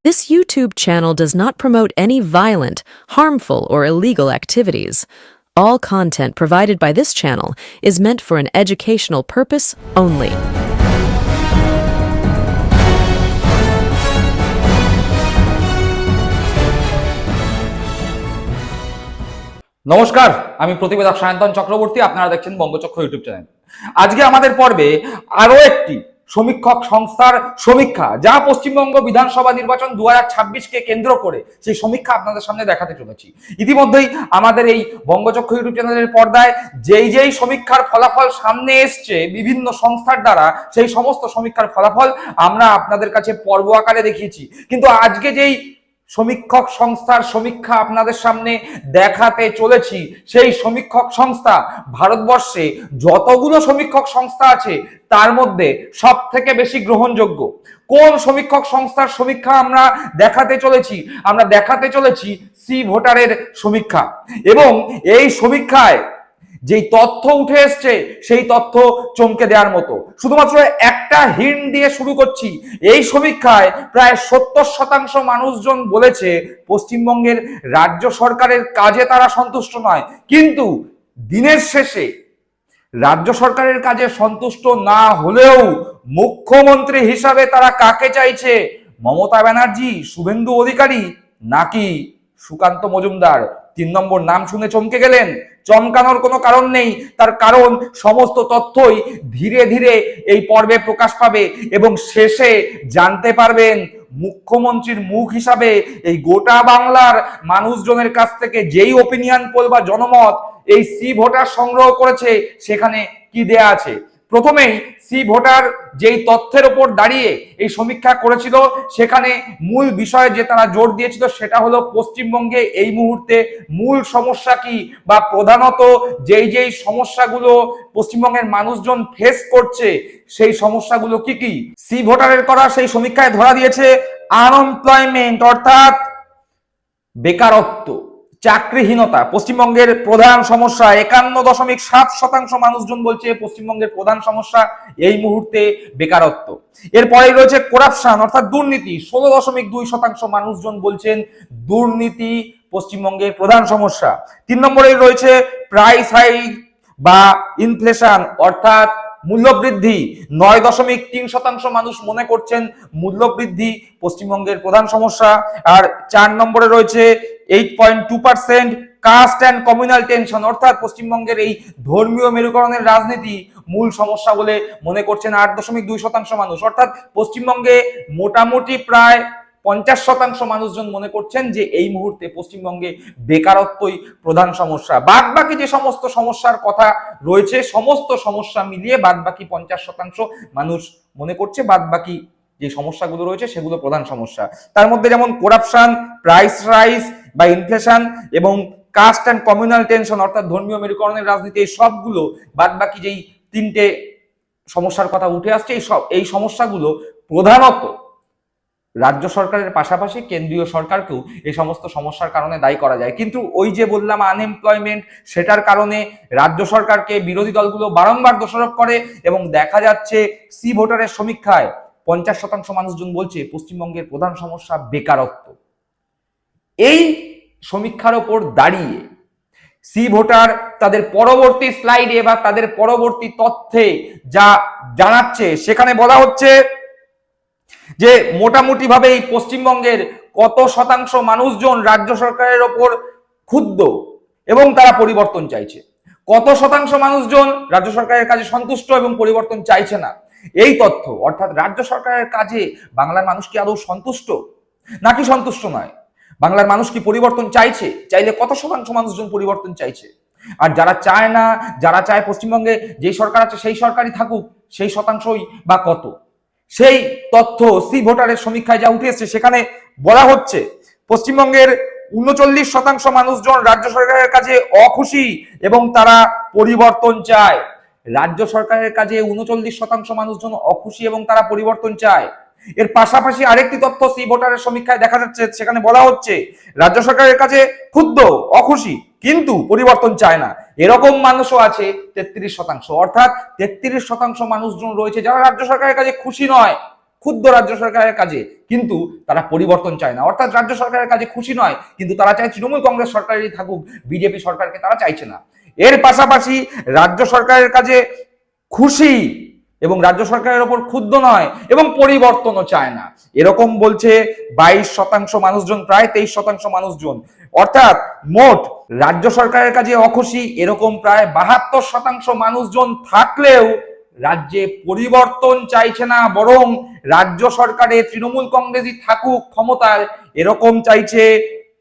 This YouTube channel does not promote any violent, harmful, or illegal activities. All content provided by this channel is meant for an educational purpose only. নমস্কার, আমি প্রতিবেদক সায়ন্তন চক্রবর্তী। আপনারা দেখছেন বঙ্গচক্র YouTube channel. আজকে আমাদের পর্বে আরো একটি সমীক্ষক সংস্থার সমীক্ষা, যা পশ্চিমবঙ্গ বিধানসভা নির্বাচন 2026কে কেন্দ্র করে সেই সমীক্ষা আপনাদের সামনে দেখাতে চলেছি। ইতিমধ্যেই আমাদের এই বঙ্গচক্র ইউটিউব চ্যানেলের পর্দায় যেই সমীক্ষার ফলাফল সামনে এসছে বিভিন্ন সংস্থার দ্বারা, সেই সমস্ত সমীক্ষার ফলাফল আমরা আপনাদের কাছে পর্ব আকারে দেখিয়েছি। কিন্তু আজকে যেই সমীক্ষক সংস্থার সমীক্ষা আপনাদের সামনে দেখাতে চলেছি, সেই সমীক্ষক সংস্থা ভারতবর্ষে যতগুলো সমীক্ষক সংস্থা আছে তার মধ্যে সব থেকে বেশি গ্রহণযোগ্য। কোন সমীক্ষক সংস্থার সমীক্ষা আমরা দেখাতে চলেছি? আমরা দেখাতে চলেছি সি ভোটারের সমীক্ষা। এবং এই সমীক্ষায় যেই তথ্য উঠে এসছে সেই তথ্য চমকে দেওয়ার মতো। শুধুমাত্র একটা হিন্ট দিয়ে শুরু করছি। এই সমীক্ষায় প্রায় 70% মানুষজন বলেছে পশ্চিমবঙ্গের রাজ্য সরকারের কাজে তারা সন্তুষ্ট নয়। কিন্তু দিনের শেষে রাজ্য সরকারের কাজে সন্তুষ্ট না হলেও মুখ্যমন্ত্রী হিসাবে তারা কাকে চাইছে? মমতা ব্যানার্জি, শুভেন্দু অধিকারী নাকি সুকান্ত মজুমদার? 3 নম্বর নাম শুনে চমকে গেলেন? চমকানোর কোনো কারণ নেই, তার কারণ সমস্ত তথ্যই ধীরে ধীরে এই পর্বে প্রকাশ পাবে এবং শেষে জানতে পারবেন মুখ্যমন্ত্রীর মুখ হিসাবে এই গোটা বাংলার মানুষজনের কাছ থেকে যেই ওপিনিয়ন পোল বা জনমত এই সি ভোটার সংগ্রহ করেছে সেখানে কি দেয়া আছে। প্রথমেই সি ভোটার যেই তথ্যের উপর দাঁড়িয়ে এই সমীক্ষা করেছিল, সেখানে মূল বিষয়ে যে তারা জোর দিয়েছিল সেটা হলো পশ্চিমবঙ্গে এই মুহূর্তে মূল সমস্যা কি, বা প্রধানত যেই সমস্যাগুলো পশ্চিমবঙ্গের মানুষজন ফেস করছে সেই সমস্যাগুলো কি কি। সি ভোটারের করা সেই সমীক্ষায় ধরা দিয়েছে আনএমপ্লয়মেন্ট অর্থাৎ বেকারত্ব, চাকরিহীনতা পশ্চিমবঙ্গের প্রধান সমস্যা। 51.7% মানুষজন বলছে পশ্চিমবঙ্গের প্রধান সমস্যা এই মুহূর্তে বেকারত্ব। এরপরে রয়েছে করাপশন অর্থাৎ দুর্নীতি। 16.2% মানুষজন বলছেন দুর্নীতি পশ্চিমবঙ্গের প্রধান সমস্যা। 3 নম্বরে রয়েছে প্রাইস হাইক বা ইনফ্লেশন অর্থাৎ মূল্যবৃদ্ধি। 9.3% মানুষ মনে করছেন মূল্যবৃদ্ধি পশ্চিমবঙ্গের প্রধান সমস্যা। আর 4 নম্বরে রয়েছে 8.2% কাস্ট অ্যান্ড কমিউনাল টেনশন অর্থাৎ পশ্চিমবঙ্গের এই ধর্মীয় মেরুকরণের রাজনীতি মূল সমস্যা বলে মনে করছেন 8.2% মানুষ। অর্থাৎ পশ্চিমবঙ্গে মোটামুটি প্রায় 50% মানুষজন মনে করছেন যে এই মুহূর্তে পশ্চিমবঙ্গে বেকারত্বই প্রধান সমস্যা। বাদবাকি যে সমস্ত সমস্যার কথা রয়েছে সমস্ত সমস্যা মিলিয়ে বাদবাকি 50% মানুষ মনে করছে বাদবাকি যে সমস্যাগুলো রয়েছে সেগুলো প্রধান সমস্যা। তার মধ্যে যেমন করাপশন, প্রাইস রাইজ বা ইনফ্লেশন এবং কাস্ট অ্যান্ড কমিউনাল টেনশন অর্থাৎ ধর্মীয় মেরুকরণের রাজনীতি, এই সবগুলো বাদবাকি যেই 3টে সমস্যার কথা উঠে আসছে এই সমস্যাগুলো প্রধানত রাজ্য সরকারের পাশাপাশি কেন্দ্রীয় সরকারকেও এই সমস্ত সমস্যার কারণে দায়ী করা যায়। কিন্তু ওই যে বললাম আনএমপ্লয়মেন্ট, সেটার কারণে রাজ্য সরকারকে বিরোধী দলগুলো বারংবার দোষারোপ করে এবং দেখা যাচ্ছে সি ভোটারের সমীক্ষায় 50% মানুষজন বলছে পশ্চিমবঙ্গের প্রধান সমস্যা বেকারত্ব। এই সমীক্ষার ওপর দাঁড়িয়ে সি ভোটার তাদের পরবর্তী স্লাইডে বা তাদের পরবর্তী তথ্যে যা জানাচ্ছে সেখানে বলা হচ্ছে যে মোটামুটি ভাবে এই পশ্চিমবঙ্গের কত শতাংশ মানুষজন রাজ্য সরকারের ওপর ক্ষুব্ধ এবং তারা পরিবর্তন চাইছে, কত শতাংশ মানুষজন রাজ্য সরকারের কাজে সন্তুষ্ট এবং পরিবর্তন চাইছে না। এই তথ্য অর্থাৎ রাজ্য সরকারের কাজে বাংলার মানুষ কি আদৌ সন্তুষ্ট নাকি সন্তুষ্ট নয়? বাংলার মানুষ কি পরিবর্তন চাইছে? চাইলে কত শতাংশ মানুষজন পরিবর্তন চাইছে? আর যারা চায় না, যারা চায় পশ্চিমবঙ্গে যেই সরকার আছে সেই সরকারই থাকুক, সেই শতাংশই বা কত? সেই তথ্য সি ভোটারের সমীক্ষায় যা উঠে এসেছে সেখানে বলা হচ্ছে পশ্চিমবঙ্গের 39% মানুষজন রাজ্য সরকারের কাছে অখুশি এবং তারা পরিবর্তন চায়। রাজ্য সরকারের কাজে 39% মানুষজন অখুশি এবং তারা পরিবর্তন চায়। এর পাশাপাশি আরেকটি তথ্য সি ভোটারের সমীক্ষায় দেখা যাচ্ছে, সেখানে বলা হচ্ছে রাজ্য সরকারের কাছে ক্ষুব্ধ, অখুশি কিন্তু পরিবর্তন চায় না। এরকম মানুষও আছে 33%। অর্থাৎ 33% মানুষজন রয়েছে যারা রাজ্য সরকারের কাছে খুশি নয়, ক্ষুব্ধ রাজ্য সরকারের কাজে, কিন্তু তারা পরিবর্তন চায় না। অর্থাৎ রাজ্য সরকারের কাজে খুশি নয়, কিন্তু তারা চায় তৃণমূল কংগ্রেস সরকারই থাকুক, বিজেপি সরকারকে তারা চাইছে না। এর পাশাপাশি রাজ্য সরকারের কাজে খুশি এবং রাজ্য সরকারের ওপর ক্ষুব্ধ নয় এবং পরিবর্তনও চায় না, এরকম বলছে 22% মানুষজন, প্রায় 23% মানুষজন। অর্থাৎ মোট রাজ্য সরকারের কাজে অখুশি এরকম প্রায় 72% মানুষজন থাকলেও রাজ্যে পরিবর্তন চাইছে না, বরং রাজ্য সরকারে তৃণমূল কংগ্রেসই থাকুক ক্ষমতায়, এরকম চাইছে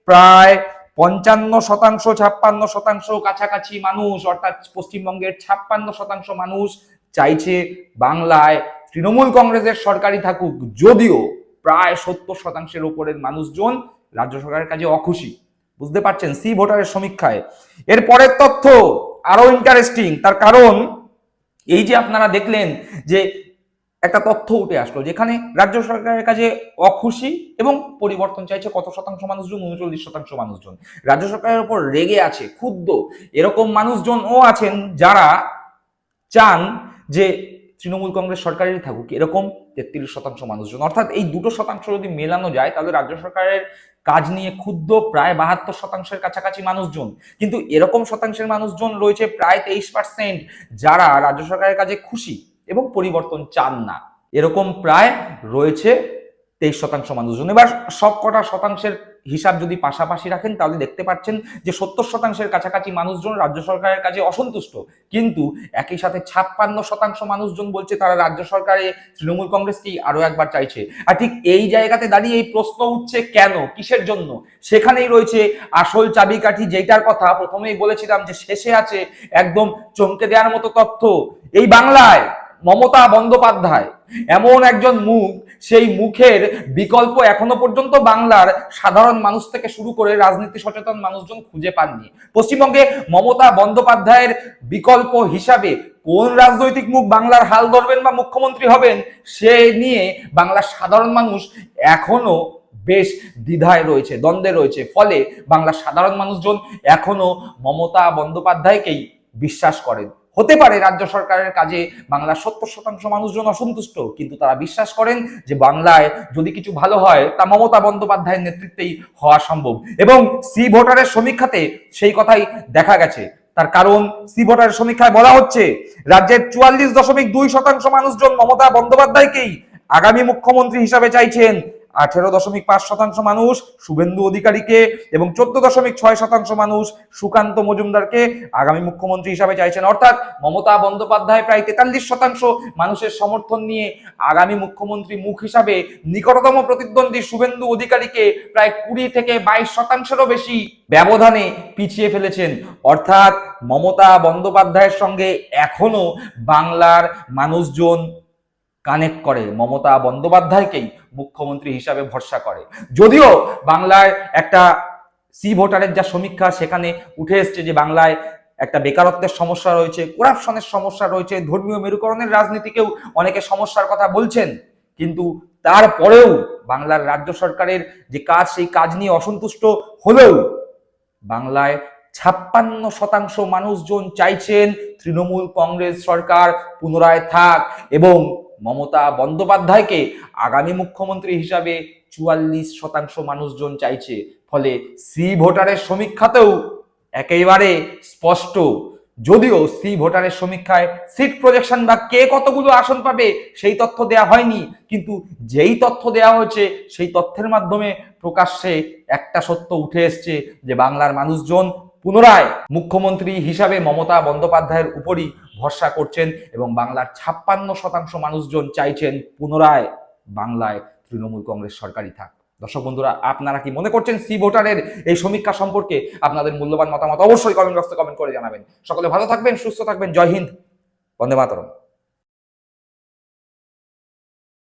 প্রায় 55%, 56% কাছাকাছি মানুষ। অর্থাৎ পশ্চিমবঙ্গের 56% মানুষ চাইছে বাংলায় তৃণমূল কংগ্রেসের সরকারই থাকুক, যদিও প্রায় 70%-এর উপরের মানুষজন রাজ্য সরকারের কাজে অখুশি। বুঝতে পারছেন, সি ভোটারের সমীক্ষায়। এর পরের তথ্য আরো ইন্টারেস্টিং, তার কারণ এই যে আপনারা দেখলেন যে একটা তথ্য উঠে আসলো যেখানে রাজ্য সরকারের কাজে অখুশি এবং পরিবর্তন চাইছে কত শতাংশ মানুষজন, 39% মানুষজন। রাজ্য সরকারের উপর রেগে আছে, ক্ষুব্ধ এরকম মানুষজনও আছেন যারা চান যে তৃণমূল কংগ্রেস সরকারেরই থাকুক, এরকম 33% মানুষজন। অর্থাৎ এই 2% যদি মেলানো যায় তাহলে রাজ্য সরকারের কাজ নিয়ে ক্ষুব্ধ প্রায় 72%-এর কাছাকাছি মানুষজন। কিন্তু এরকম শতাংশের মানুষজন রয়েছে প্রায় 23% যারা রাজ্য সরকারের কাজে খুশি এবং পরিবর্তন চান না, এরকম প্রায় রয়েছে 23% মানুষজন। এবার সব কটা শতাংশের হিসাব যদি পাশাপাশি রাখেন তাহলে দেখতে পাচ্ছেন যে 70%-এর কাছাকাছি মানুষজন রাজ্য সরকারের কাজে অসন্তুষ্ট, কিন্তু একই সাথে 56% মানুষজন বলছে তারা রাজ্য সরকারে তৃণমূল কংগ্রেসকেই আরো একবার চাইছে। আর ঠিক এই জায়গাতে দাঁড়িয়ে এই প্রশ্ন উঠছে কেন, কিসের জন্য, সেখানেই রয়েছে আসল চাবিকাঠি, যেটার কথা প্রথমেই বলেছিলাম যে শেষে আছে একদম চমকে দেওয়ার মতো তথ্য। এই বাংলায় মমতা বন্দ্যোপাধ্যায় এমন একজন মুখ, সেই মুখের বিকল্প এখনো পর্যন্ত বাংলার সাধারণ মানুষ থেকে শুরু করে রাজনীতি সচেতন মানুষজন খুঁজে পাননি। পশ্চিমবঙ্গে মমতা বন্দ্যোপাধ্যায়ের বিকল্প হিসাবে কোন রাজনৈতিক মুখ বাংলার হাল ধরবেন বা মুখ্যমন্ত্রী হবেন সে নিয়ে বাংলার সাধারণ মানুষ এখনো বেশ দ্বিধায় রয়েছে, দ্বন্দ্বে রয়েছে। ফলে বাংলার সাধারণ মানুষজন এখনো মমতা বন্দ্যোপাধ্যায়কেই বিশ্বাস করেন। হতে পারে রাজ্য সরকারের কাজে বাংলার 70% মানুষজন অসন্তুষ্ট, কিন্তু তারা বিশ্বাস করেন যে বাংলায় যদি কিছু ভালো হয় তা মমতা বন্দ্যোপাধ্যায়ের নেতৃত্বেই হওয়া সম্ভব। এবং সি ভোটারের সমীক্ষাতে সেই কথাই দেখা গেছে। তার কারণ সি ভোটারের সমীক্ষায় বলা হচ্ছে রাজ্যের 44.2% মানুষজন মমতা বন্দ্যোপাধ্যায়কেই আগামী মুখ্যমন্ত্রী হিসাবে চাইছেন, 18.5% মানুষ শুভেন্দু অধিকারীকে এবং 14.6% মানুষ সুকান্ত মজুমদারকে আগামী মুখ্যমন্ত্রী হিসাবে চাইছেন। অর্থাৎ মমতা বন্দ্যোপাধ্যায় প্রায় 43% মানুষের সমর্থন নিয়ে আগামী মুখ্যমন্ত্রী মুখ হিসাবে নিকটতম প্রতিদ্বন্দ্বী শুভেন্দু অধিকারীকে প্রায় 20-22%-এরও বেশি ব্যবধানে পিছিয়ে ফেলেছেন। অর্থাৎ মমতা বন্দ্যোপাধ্যায়ের সঙ্গে এখনো বাংলার মানুষজন কানেক্ট করে, মমতা বন্দ্যোপাধ্যায়কেই মুখ্যমন্ত্রী হিসাবে ভরসা করে। যদিও বাংলায় একটা সি ভোটারের যা সমীক্ষা সেখানে উঠে এসছে যে বাংলায় একটা বেকারত্বের সমস্যা রয়েছে, করাপশনের সমস্যা রয়েছে, ধর্মীয় মেরুকরণের রাজনীতিকেও অনেকে সমস্যার কথা বলছেন, কিন্তু তারপরেও বাংলার রাজ্য সরকারের যে কাজ সেই কাজ নিয়ে অসন্তুষ্ট হলেও বাংলায় 56% মানুষজন চাইছেন তৃণমূল কংগ্রেস সরকার পুনরায় থাক এবং মমতা বন্দ্যোপাধ্যায়কে আগামী মুখ্যমন্ত্রী হিসাবে 44% মানুষজন চাইছে। ফলে সি ভোটারের সমীক্ষাতেও একেবারে স্পষ্ট। যদিও সি ভোটারের সমীক্ষায় সিট প্রজেকশন বা কে কতগুলো আসন পাবে সেই তথ্য দেয়া হয়নি, কিন্তু যেই তথ্য দেয়া হয়েছে সেই তথ্যের মাধ্যমে প্রকাশ্যে একটা সত্য উঠে এসছে যে বাংলার মানুষজন পুনরায় মুখ্যমন্ত্রী হিসাবে মমতা বন্দ্যোপাধ্যায়ের উপরই ভরসা করছেন এবং বাংলার 56% মানুষজন চাইছেন পুনরায় বাংলায় তৃণমূল কংগ্রেস সরকারই থাক। দর্শক বন্ধুরা, আপনারা কি মনে করছেন সি ভোটারের এই সমীক্ষা সম্পর্কে? আপনাদের মূল্যবান মতামত অবশ্যই কমেন্ট বক্সে কমেন্ট করে জানাবেন। সকলে ভালো থাকবেন, সুস্থ থাকবেন। জয় হিন্দ, বন্দে মাতরম।